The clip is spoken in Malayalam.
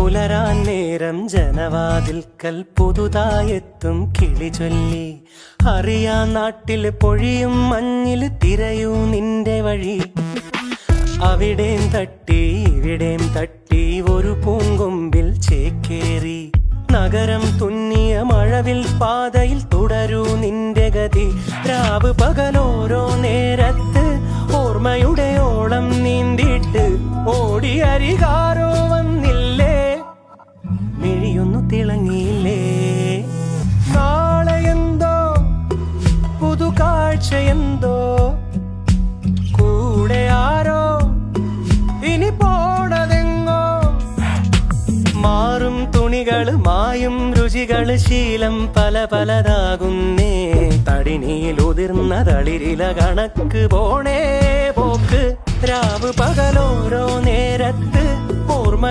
പുലരാൻ നേരം ജനവാതിൽക്കൽ പുതുതായെത്തും കിളി ചൊല്ലി. അറിയാ നാട്ടിൽ പൊഴിയും മഞ്ഞിൽ തിരയൂ നിന്റെ വഴി. അവിടേം തട്ടി ഇവിടേം തട്ടി ഒരു പൂങ്കൊമ്പിൽ ചേക്കേറി. നഗരം തുന്നിയ മഴവിൽ പാതയിൽ തുടരൂ നിന്റെ ഗതി. രാവ് പകലോരോ നേരത്ത് ഓർമ്മയുടെ ഓളം നീന്തിയിട്ട് ഓടി അരികാരോ വന്നില്ലേ, മിഴിയൊന്നു തിളങ്ങിയില്ലേ. നാളെയെന്തോ പുതുകാഴ്ചയെന്തോ കൂടെ ആരോ ഇനി പോണതെങ്ങോ. മാറും തുണികള് മായും രുചികള് ശീലം പല പലതാകുന്നേ. തടിനിയിൽ ഉതിർന്ന തളിരില കണക്ക് പോണേ പോക്ക്. രാവ് പകലോരോ നേരത്ത് ഓർമ്മ